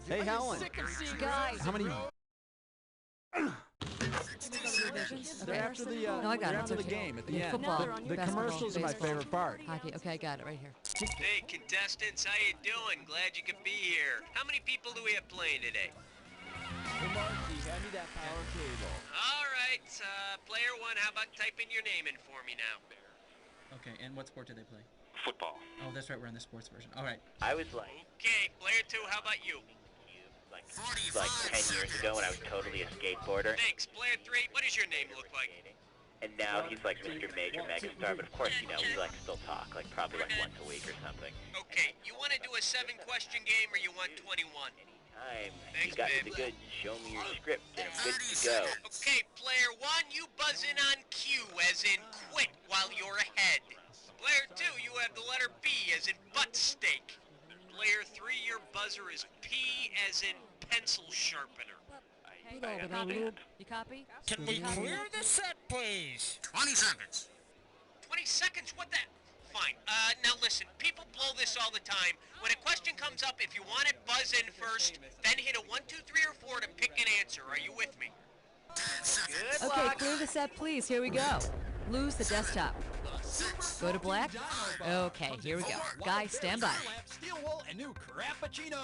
Hey, Helen. Guys. How many? They're after the No, I got it. after the Okay. game at the Yeah, end. football, The basketball, commercials are my baseball, favorite part. Hockey. Okay, I got it right here. Hey, contestants, how you doing? Glad you could be here. How many people do we have playing today? Hey, Marcy, hand me that power cable. All right, player one, how about typing your name in for me now? Okay, and what sport do they play? Football. Oh, that's right, we're in the sports version. All right. I was like Okay, player two, how about you? 10 years ago when I was totally a skateboarder. Thanks. Player three, what does your name look like? And now he's like Mr. Major Megastar, but of course, you know, we like still talk, like probably like once a week or something. Okay, you want to do a 7-question game or you want 21? Anytime. Thanks, You got babe. the good, show me your script, and I'm good to go. Okay, player one, you buzz in on Q, as in quit while you're ahead. Player two, you have the letter B, as in butt steak. Player three, your buzzer is P, as in pencil sharpener. You copy? Can we clear the set, please? 20 seconds. 20 seconds? What the? Fine. Now listen, people blow this all the time. When a question comes up, if you want it, buzz in first, then hit a 1, 2, 3, or 4 to pick an answer. Are you with me? Good Okay, luck. clear the set, please. Here we go. Lose the desktop. Go to black. Okay, here we go. Guys, stand by. Steel wool and new Crappuccino.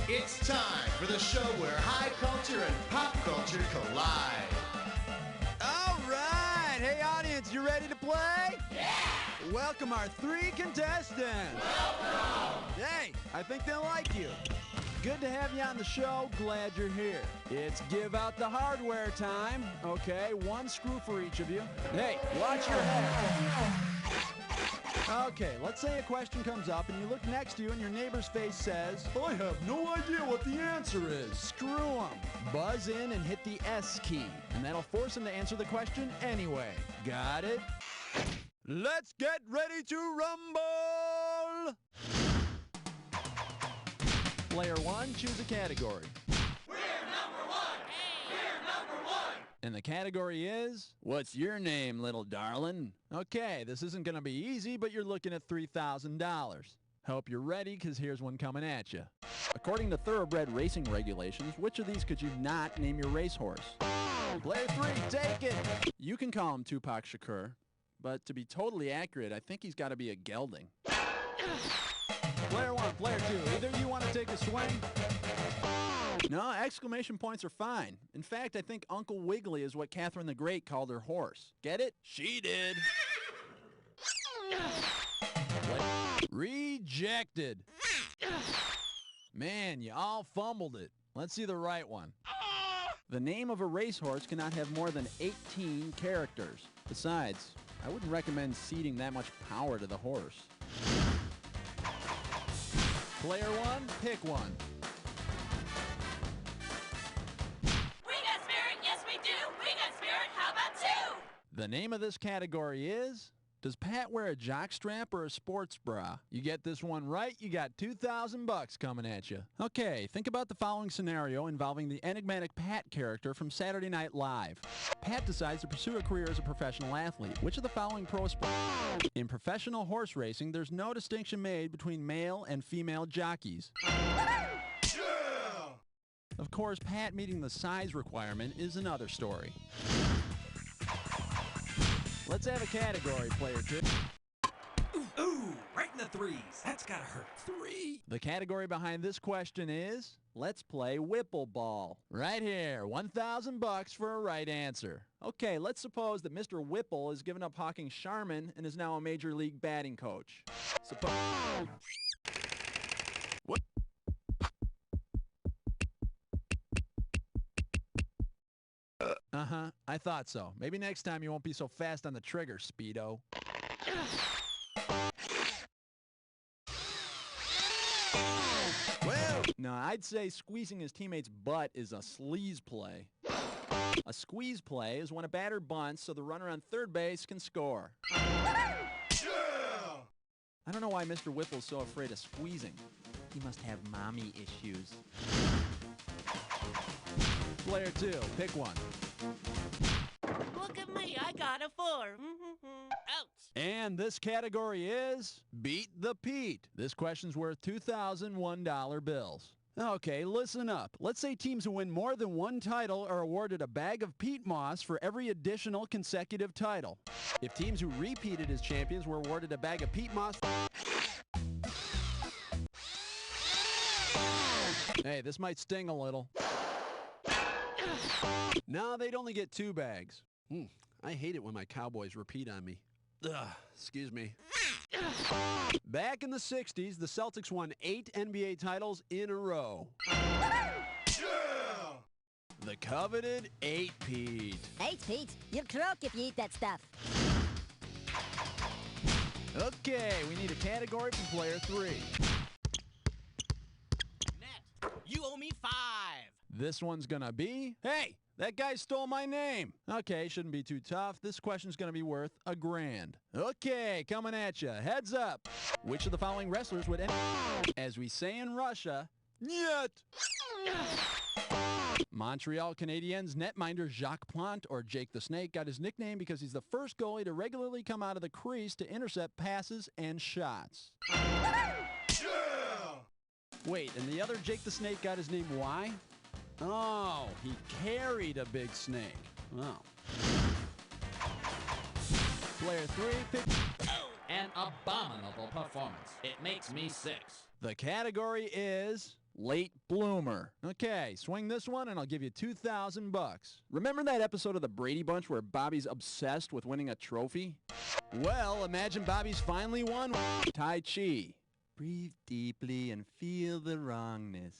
It's time for the show where high culture and pop culture collide. All right. Hey, audience, you ready to play? Yeah. Welcome our 3 contestants. Welcome. Hey, I think they'll like you. Good to have you on the show. Glad you're here. It's give out the hardware time. Okay, 1 screw for each of you. Hey, watch your head. Okay, let's say a question comes up and you look next to you and your neighbor's face says, I have no idea what the answer is. Screw them. Buzz in and hit the S key, and that'll force them to answer the question anyway. Got it? Let's get ready to rumble! Player 1, choose a category. We're number 1! We're number 1! And the category is, what's your name, little darling? Okay, this isn't going to be easy, but you're looking at $3,000. Hope you're ready, because here's one coming at you. According to thoroughbred racing regulations, which of these could you not name your racehorse? Player 3, take it! You can call him Tupac Shakur, but to be totally accurate, I think he's got to be a gelding. Player 1, player 2, either you want to take a swing? No, exclamation points are fine. In fact, I think Uncle Wiggily is what Catherine the Great called her horse. Get it? She did. Rejected. Man, you all fumbled it. Let's see the right one. The name of a racehorse cannot have more than 18 characters. Besides, I wouldn't recommend ceding that much power to the horse. Player 1, pick one. We got spirit, yes we do! We got spirit, how about 2? The name of this category is, does Pat wear a jockstrap or a sports bra? You get this one right, you got $2,000 coming at you. Okay, think about the following scenario involving the enigmatic Pat character from Saturday Night Live. Pat decides to pursue a career as a professional athlete. Which of the following pro sports? In professional horse racing, there's no distinction made between male and female jockeys. Of course, Pat meeting the size requirement is another story. Let's have a category, player 2. Ooh, right in the 3s. That's gotta hurt. 3. The category behind this question is, let's play Whipple Ball. Right here, $1,000 for a right answer. Okay, let's suppose that Mr. Whipple has given up hawking Charmin and is now a major league batting coach. What? Uh-huh, I thought so. Maybe next time you won't be so fast on the trigger, Speedo. Well, no, I'd say squeezing his teammate's butt is a sleaze play. A squeeze play is when a batter bunts so the runner on third base can score. I don't know why Mr. Whipple's so afraid of squeezing. He must have mommy issues. Player 2, pick one. Look at me, I got a 4. Ouch. And this category is Beat the Pete. This question's worth $2,001 bills. Okay, listen up. Let's say teams who win more than one title are awarded a bag of peat moss for every additional consecutive title. If teams who repeated as champions were awarded a bag of peat moss... Hey, this might sting a little. No, they'd only get 2 bags. I hate it when my Cowboys repeat on me. Excuse me. Back in the 60s, the Celtics won 8 NBA titles in a row. The coveted 8-peat. 8-peat? You'll croak if you eat that stuff. Okay, we need a category from player 3. Net, you owe me 5. This one's gonna be, hey, that guy stole my name. Okay, shouldn't be too tough. This question's gonna be worth $1,000. Okay, coming at you. Heads up. Which of the following wrestlers would end, as we say in Russia, Nyet. Montreal Canadiens netminder Jacques Plante, or Jake the Snake, got his nickname because he's the first goalie to regularly come out of the crease to intercept passes and shots. Wait, and the other Jake the Snake got his name why? Oh, he carried a big snake. Oh. Player 3, pick... An abominable performance. It makes me 6. The category is late bloomer. Okay, swing this one and I'll give you $2,000. Remember that episode of the Brady Bunch where Bobby's obsessed with winning a trophy? Well, imagine Bobby's finally won Tai Chi. Breathe deeply and feel the wrongness.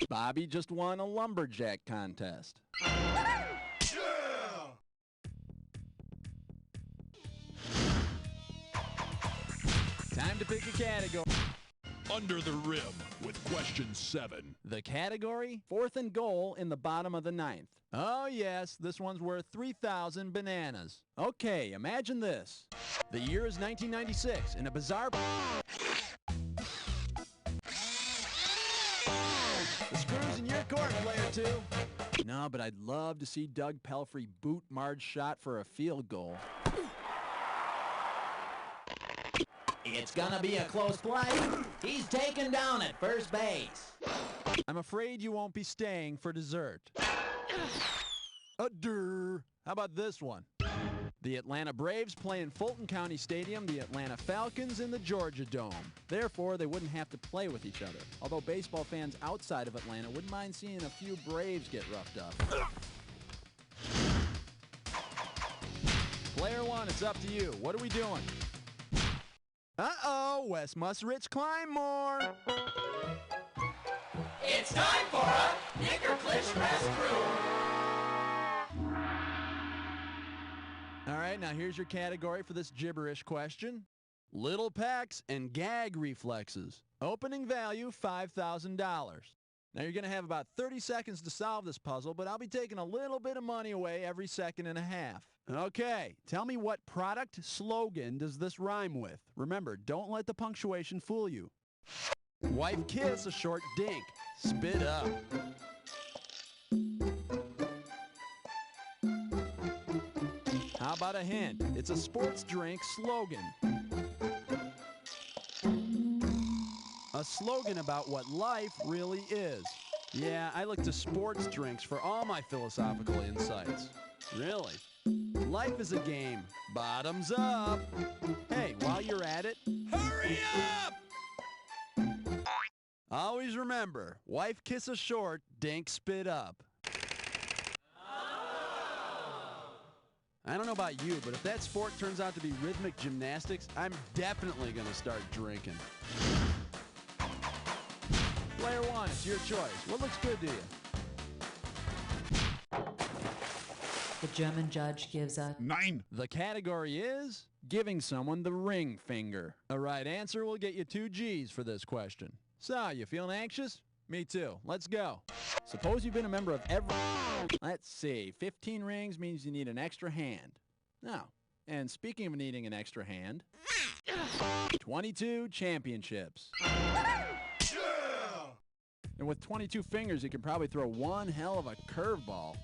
Bobby just won a lumberjack contest. Time to pick a category. Under the rim with question 7. The category, 4th and goal in the bottom of the 9th. Oh yes, this one's worth 3,000 bananas. Okay, imagine this. The year is 1996. In a bizarre... The screw's in your court, player 2. No, but I'd love to see Doug Pelfrey boot Marge shot for a field goal. It's gonna be a close play. He's taken down at first base. I'm afraid you won't be staying for dessert. How about this one? The Atlanta Braves play in Fulton County Stadium, the Atlanta Falcons in the Georgia Dome. Therefore, they wouldn't have to play with each other. Although baseball fans outside of Atlanta wouldn't mind seeing a few Braves get roughed up. Player 1, it's up to you. What are we doing? Uh-oh, Wes Musrich climb more. It's time for a Knicker-Clish Rescue. All right, now here's your category for this gibberish question. Little packs and gag reflexes. Opening value, $5,000. Now you're going to have about 30 seconds to solve this puzzle, but I'll be taking a little bit of money away every second and a half. Okay, tell me what product slogan does this rhyme with? Remember, don't let the punctuation fool you. Wife kiss a short dink. Spit up. How about a hint? It's a sports drink slogan. A slogan about what life really is. Yeah, I look to sports drinks for all my philosophical insights. Really? Life is a game. Bottoms up. Hey, while you're at it, hurry up! Always remember, wife kiss a short, dink spit up. I don't know about you, but if that sport turns out to be rhythmic gymnastics, I'm definitely going to start drinking. Player 1, it's your choice. What looks good to you? The German judge gives a 9. The category is giving someone the ring finger. A right answer will get you 2 G's for this question. So, you feeling anxious? Me too. Let's go. Suppose you've been a member of every... Let's see. 15 rings means you need an extra hand. Now, and speaking of needing an extra hand, 22 championships. And with 22 fingers, you can probably throw one hell of a curveball.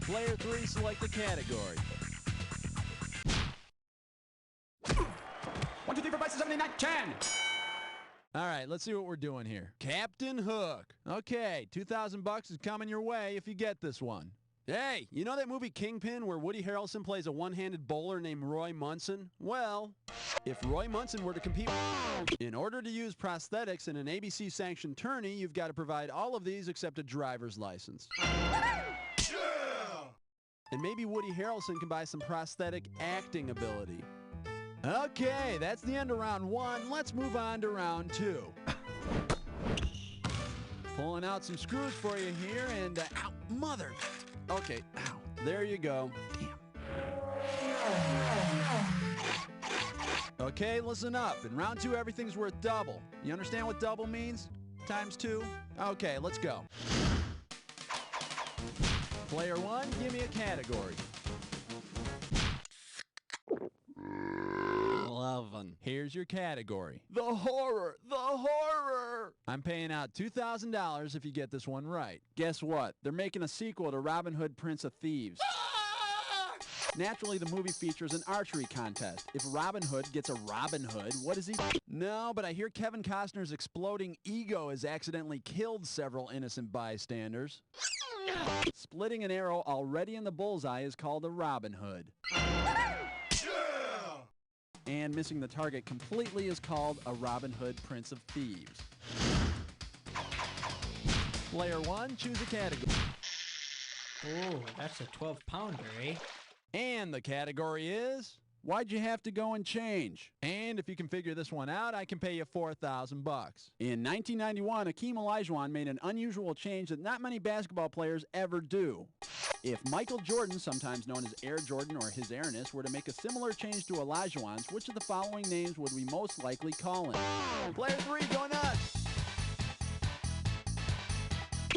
Player 3, select the category. 1, 2, 3, 4, 5, 6, 7, 8, 9, 10. All right, let's see what we're doing here. Captain Hook. Okay, $2,000 is coming your way if you get this one. Hey, you know that movie Kingpin where Woody Harrelson plays a one-handed bowler named Roy Munson? Well, if Roy Munson were to compete, in order to use prosthetics in an ABC-sanctioned tourney, you've got to provide all of these except a driver's license. And maybe Woody Harrelson can buy some prosthetic acting ability. Okay, that's the end of round 1. Let's move on to round 2. Pulling out some screws for you here and... ow, mother! Okay, ow, there you go. Damn. Okay, listen up. In round 2, everything's worth double. You understand what double means? Times 2? Okay, let's go. Player 1, give me a category. 11. Here's your category. The horror! The horror! I'm paying out $2,000 if you get this one right. Guess what? They're making a sequel to Robin Hood, Prince of Thieves. Naturally, the movie features an archery contest. If Robin Hood gets a Robin Hood, what is he? No, but I hear Kevin Costner's exploding ego has accidentally killed several innocent bystanders. Splitting an arrow already in the bullseye is called a Robin Hood. And missing the target completely is called a Robin Hood, Prince of Thieves. Player 1, choose a category. Oh, that's a 12-pounder, eh? And the category is, why'd you have to go and change? And if you can figure this one out, I can pay you $4,000. In 1991, Akeem Olajuwon made an unusual change that not many basketball players ever do. If Michael Jordan, sometimes known as Air Jordan or His Airness, were to make a similar change to Olajuwon's, which of the following names would we most likely call him? Player 3, go nuts!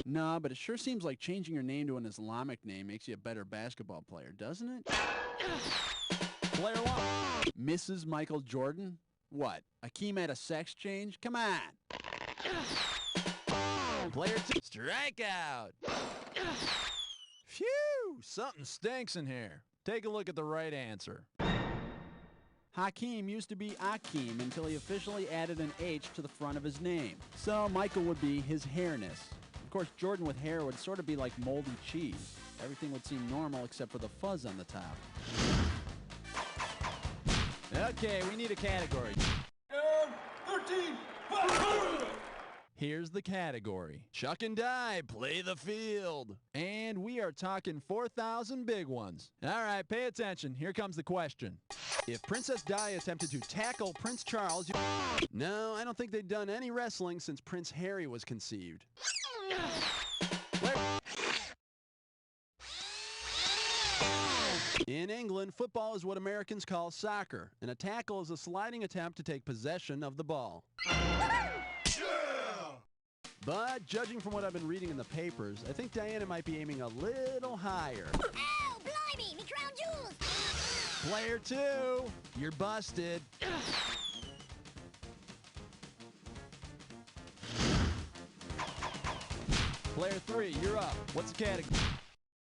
No, but it sure seems like changing your name to an Islamic name makes you a better basketball player, doesn't it? Player 1, Mrs. Michael Jordan? What, Akeem had a sex change? Come on! Player 2, strikeout! Phew! Something stinks in here. Take a look at the right answer. Hakeem used to be Akeem until he officially added an H to the front of his name. So Michael would be His Hairness. Of course, Jordan with hair would sort of be like moldy cheese. Everything would seem normal except for the fuzz on the top. Okay, we need a category. 13! Here's the category. Chuck and Die, play the field. And we are talking 4,000 big ones. All right, pay attention. Here comes the question. If Princess Di attempted to tackle Prince Charles... No, I don't think they've done any wrestling since Prince Harry was conceived. In England, football is what Americans call soccer, and a tackle is a sliding attempt to take possession of the ball. But judging from what I've been reading in the papers, I think Diana might be aiming a little higher. Ow, blimey, me crown jewels! Player 2, you're busted. Player 3, you're up. What's the category?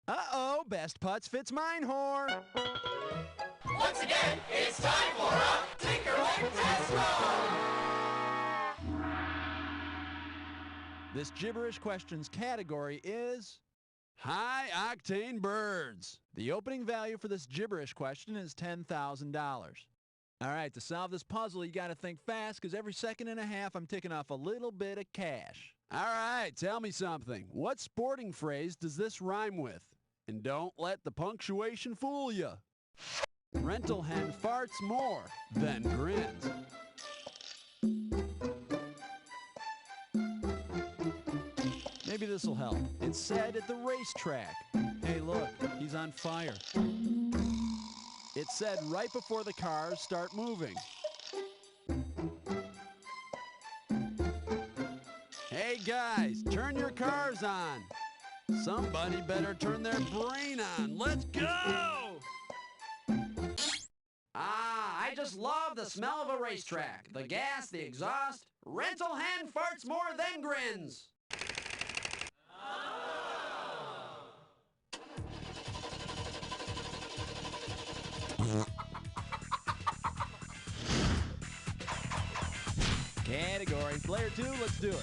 Uh-oh, best putts fits mine whore. Once again, it's time for a Tinker Test Roll! This gibberish questions category is high-octane birds. The opening value for this gibberish question is $10,000. All right, to solve this puzzle, you got to think fast, because every second and a half, I'm ticking off a little bit of cash. All right, tell me something. What sporting phrase does this rhyme with? And don't let the punctuation fool you. Rental hen farts more than grins. Maybe this'll help. It's said at the racetrack. Hey, look, he's on fire. It's said right before the cars start moving. Hey, guys, turn your cars on. Somebody better turn their brain on. Let's go! I just love the smell of a racetrack. The gas, the exhaust. Rental hand farts more than grins. Category player 2, let's do it.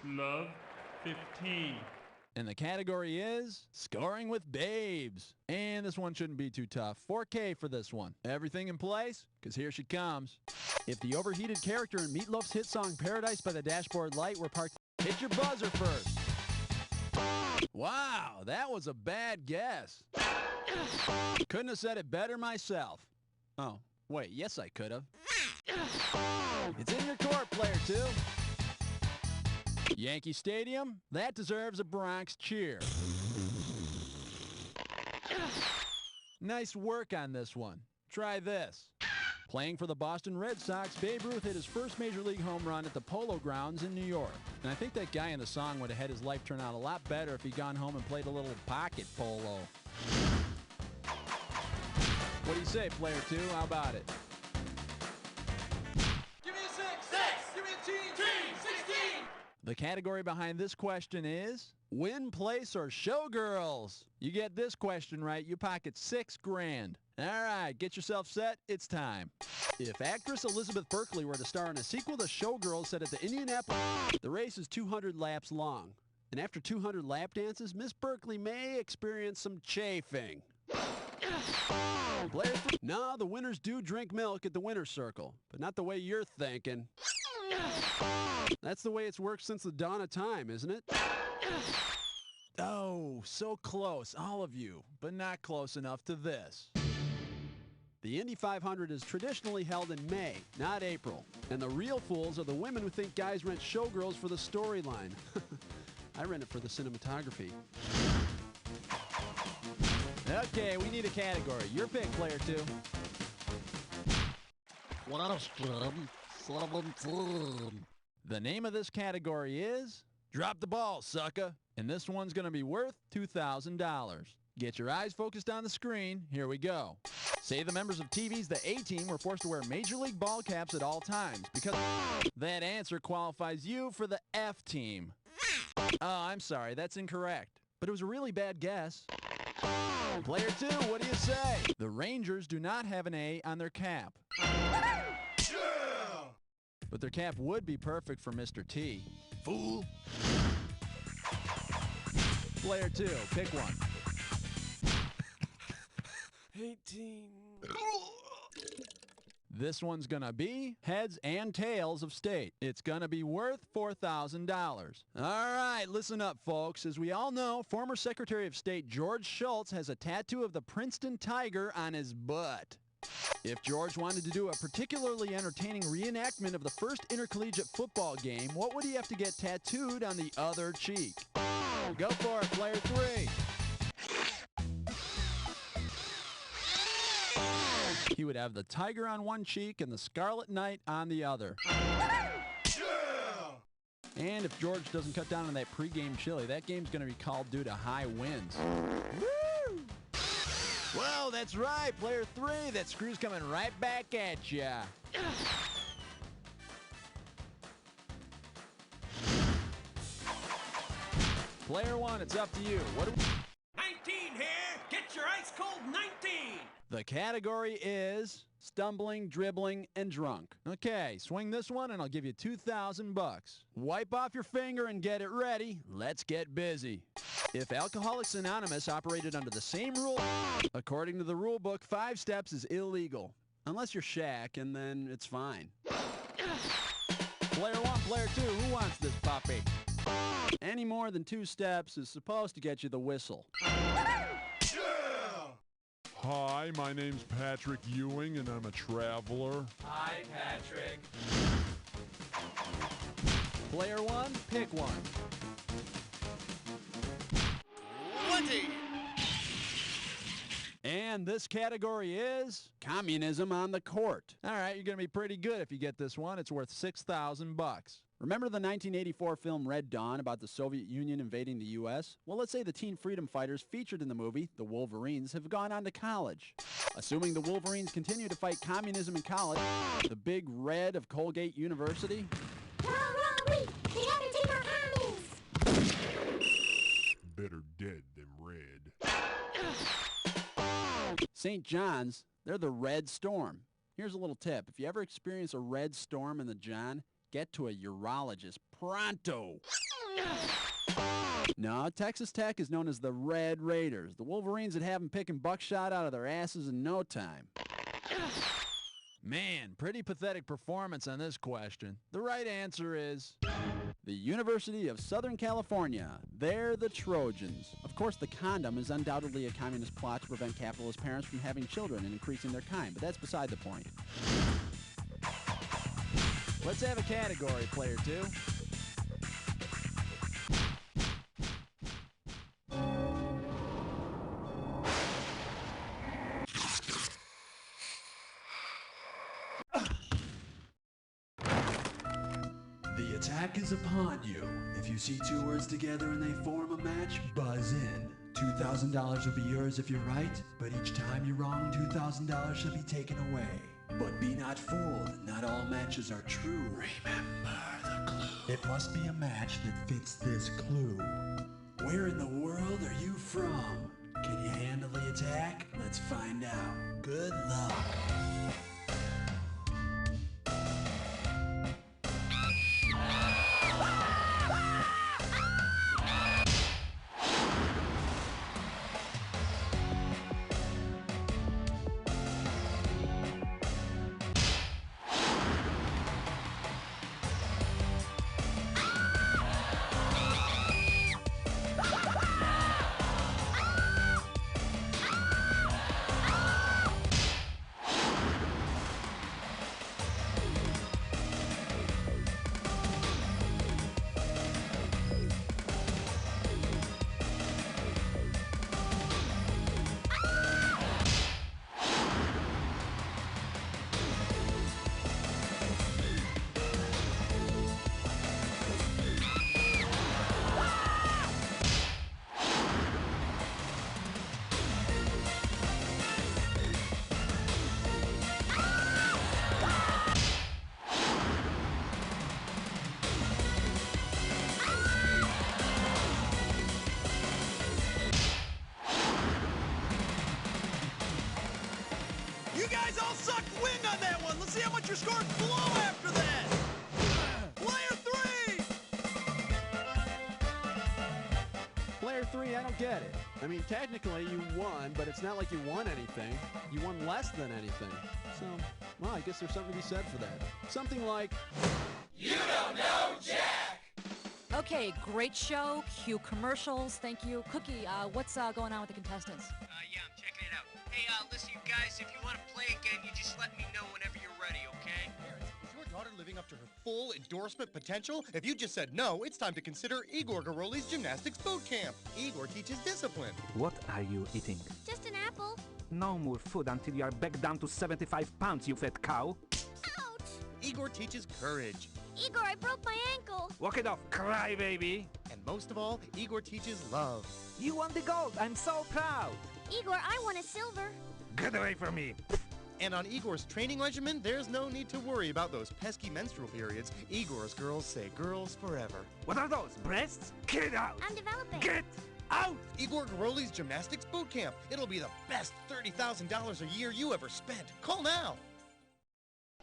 Love 15. And the category is scoring with babes. And this one shouldn't be too tough. 4K for this one. Everything in place? Because here she comes. If the overheated character in Meatloaf's hit song Paradise by the Dashboard Light were parked, hit your buzzer first. Wow, that was a bad guess. Couldn't have said it better myself. Oh, wait, yes I could have. It's in your court, player 2. Yankee Stadium, that deserves a Bronx cheer. Nice work on this one. Try this. Playing for the Boston Red Sox, Babe Ruth hit his first Major League home run at the Polo Grounds in New York. And I think that guy in the song would have had his life turn out a lot better if he'd gone home and played a little pocket polo. What do you say, player 2? How about it? Give me a 6. Give me a team. 16. The category behind this question is win, place, or showgirls. You get this question right, you pocket $6 grand. All right, get yourself set. It's time. If actress Elizabeth Berkley were to star in a sequel to Showgirls set at the Indianapolis, the race is 200 laps long. And after 200 lap dances, Miss Berkley may experience some chafing. No, the winners do drink milk at the winner's circle, but not the way you're thinking. That's the way it's worked since the dawn of time, isn't it? Oh, so close, all of you, but not close enough to this. The Indy 500 is traditionally held in May, not April. And the real fools are the women who think guys rent showgirls for the storyline. I rent it for the cinematography. Okay, we need a category. Your pick, player 2. The name of this category is Drop the Ball, Sucker. And this one's going to be worth $2,000. Get your eyes focused on the screen. Here we go. Say the members of TV's The A-Team were forced to wear Major League ball caps at all times because that answer qualifies you for the F-Team. Oh, I'm sorry. That's incorrect. But it was a really bad guess. Player 2, what do you say? The Rangers do not have an A on their cap. But their cap would be perfect for Mr. T. Fool. Player 2, pick one. 18. This one's gonna be heads and tails of state. It's gonna be worth $4,000. All right, listen up, folks. As we all know, former Secretary of State George Shultz has a tattoo of the Princeton Tiger on his butt. If George wanted to do a particularly entertaining reenactment of the first intercollegiate football game, what would he have to get tattooed on the other cheek? Go for it, player 3. He would have the tiger on one cheek and the Scarlet Knight on the other. And if George doesn't cut down on that pregame chili, that game's going to be called due to high winds. Woo! Well, that's right, player 3. That screw's coming right back at ya. Player 1, it's up to you. What do we... 19 here. Get your ice cold 19. The category is stumbling, dribbling, and drunk. Okay, swing this one and I'll give you $2,000. Wipe off your finger and get it ready. Let's get busy. If Alcoholics Anonymous operated under the same rule, according to the rule book, 5 steps is illegal. Unless you're Shaq, and then it's fine. Player 1, player 2, who wants this puppy? Any more than 2 steps is supposed to get you the whistle. Hi, my name's Patrick Ewing, and I'm a traveler. Hi, Patrick. Player 1, pick one. 20. And And this category is communism on the court. All right, you're going to be pretty good if you get this one. It's worth $6,000 bucks. Remember the 1984 film Red Dawn about the Soviet Union invading the U.S.? Well, let's say the teen freedom fighters featured in the movie, the Wolverines, have gone on to college. Assuming the Wolverines continue to fight communism in college, the Big Red of Colgate University... Better dead than red. St. John's, they're the Red Storm. Here's a little tip. If you ever experience a red storm in the John, get to a urologist pronto. No, Texas Tech is known as the Red Raiders. The Wolverines that have them picking buckshot out of their asses in no time. Man, pretty pathetic performance on this question. The right answer is the University of Southern California. They're the Trojans. Of course, the condom is undoubtedly a communist plot to prevent capitalist parents from having children and increasing their kind, but that's beside the point. Let's have a category, player 2. The attack is upon you. If you see two words together and they form a match, buzz in. $2,000 will be yours if you're right, but each time you're wrong, $2,000 shall be taken away. But be not fooled, not all matches are true. Remember the clue. It must be a match that fits this clue. Where in the world are you from? Can you handle the attack? Let's find out. Good luck. You guys all sucked wind on that one. Let's see how much your scores blow after that. Player 3! Player 3, I don't get it. I mean, technically you won, but it's not like you won anything. You won less than anything. So, well, I guess there's something to be said for that. Something like... You don't know Jack! Okay, great show. Cue commercials. Thank you. Cookie, what's going on with the contestants? Yeah, I'm checking it out. Hey, listen, you guys, if you want to play again, you just let me know whenever you're ready, okay? Parents, is your daughter living up to her full endorsement potential? If you just said no, it's time to consider Igor Garoli's gymnastics boot camp. Igor teaches discipline. What are you eating? Just an apple. No more food until you are back down to 75 pounds, you fat cow. Ouch! Igor teaches courage. Igor, I broke my ankle. Walk it off, cry baby. And most of all, Igor teaches love. You won the gold. I'm so proud. Igor, I want a silver. Get away from me. And on Igor's training regimen, there's no need to worry about those pesky menstrual periods. Igor's girls say girls forever. What are those, breasts? Get out. I'm developing. Get out. Igor Garoli's gymnastics boot camp. It'll be the best $30,000 a year you ever spent. Call now.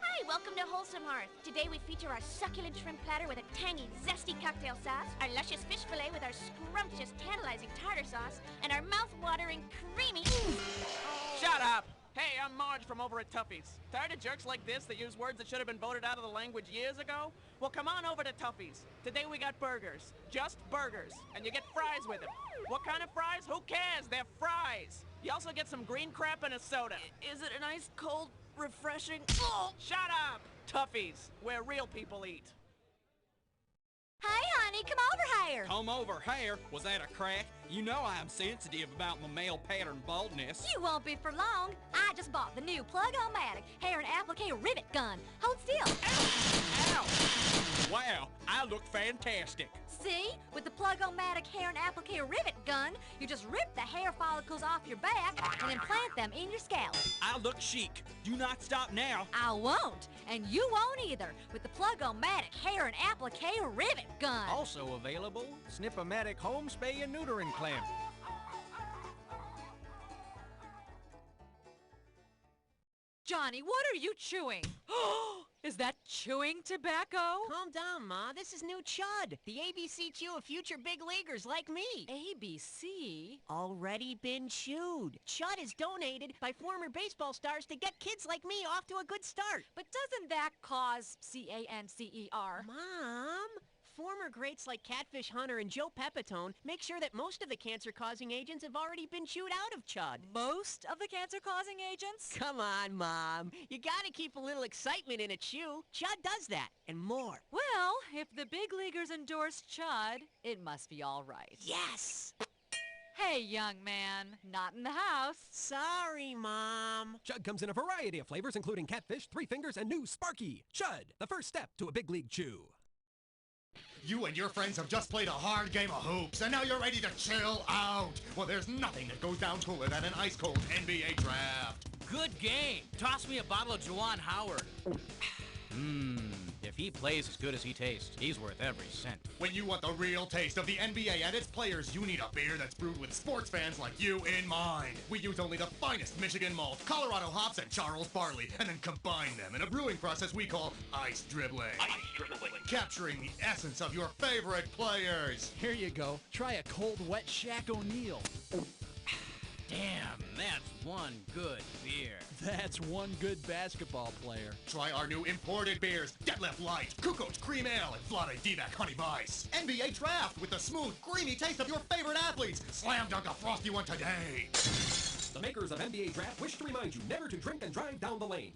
Hi, welcome to Wholesome Hearth. Today we feature our succulent shrimp platter with a tangy, zesty cocktail sauce, our luscious fish fillet with our scrumptious, tantalizing tartar sauce, and our mouth-watering, creamy... Shut up! Hey, I'm Marge from over at Tuffy's. Tired of jerks like this that use words that should have been voted out of the language years ago? Well, come on over to Tuffy's. Today we got burgers. Just burgers. And you get fries with them. What kind of fries? Who cares? They're fries. You also get some green crap and a soda. Is it a nice, cold, refreshing... Oh, shut up! Tuffy's, where real people eat. Hi, honey. Come over hair. Comb over hair? Was that a crack? You know I am sensitive about my male pattern baldness. You won't be for long. I just bought the new Plug-O-Matic hair and applique rivet gun. Hold still. Ow! Wow, I look fantastic. See? With the Plug-O-Matic hair and applique rivet gun, you just rip the hair follicles off your back and implant them in your scalp. I look chic. Do not stop now. I won't, and you won't either, with the Plug-O-Matic hair and applique rivet gun. Also available, Snip-O-Matic home spay and neutering clamp. Johnny, what are you chewing? Is that chewing tobacco? Calm down, Ma. This is new Chud, the ABC chew of future big leaguers like me. ABC? Already been chewed. Chud is donated by former baseball stars to get kids like me off to a good start. But doesn't that cause cancer? Mom, former greats like Catfish Hunter and Joe Pepitone make sure that most of the cancer-causing agents have already been chewed out of Chud. Most of the cancer-causing agents? Come on, Mom. You gotta keep a little excitement in a chew. Chud does that, and more. Well, if the big leaguers endorse Chud, it must be all right. Yes! Hey, young man, not in the house. Sorry, Mom. Chud comes in a variety of flavors, including Catfish, Three Fingers, and new Sparky. Chud, the first step to a big league chew. You and your friends have just played a hard game of hoops, and now you're ready to chill out. Well, there's nothing that goes down cooler than an ice-cold NBA draft. Good game. Toss me a bottle of Juwan Howard. If he plays as good as he tastes, he's worth every cent. When you want the real taste of the NBA and its players, you need a beer that's brewed with sports fans like you in mind. We use only the finest Michigan malt, Colorado hops, and Charles barley, and then combine them in a brewing process we call ice dribbling. Ice dribbling. Capturing the essence of your favorite players. Here you go. Try a cold, wet Shaq O'Neal. Damn, that's one good beer. That's one good basketball player. Try our new imported beers, Deadlift Light, Kukoc Cream Ale, and Vlade Divac Honey Vice. NBA Draft with the smooth, creamy taste of your favorite athletes. Slam dunk a frosty one today. The makers of NBA Draft wish to remind you never to drink and drive down the lane.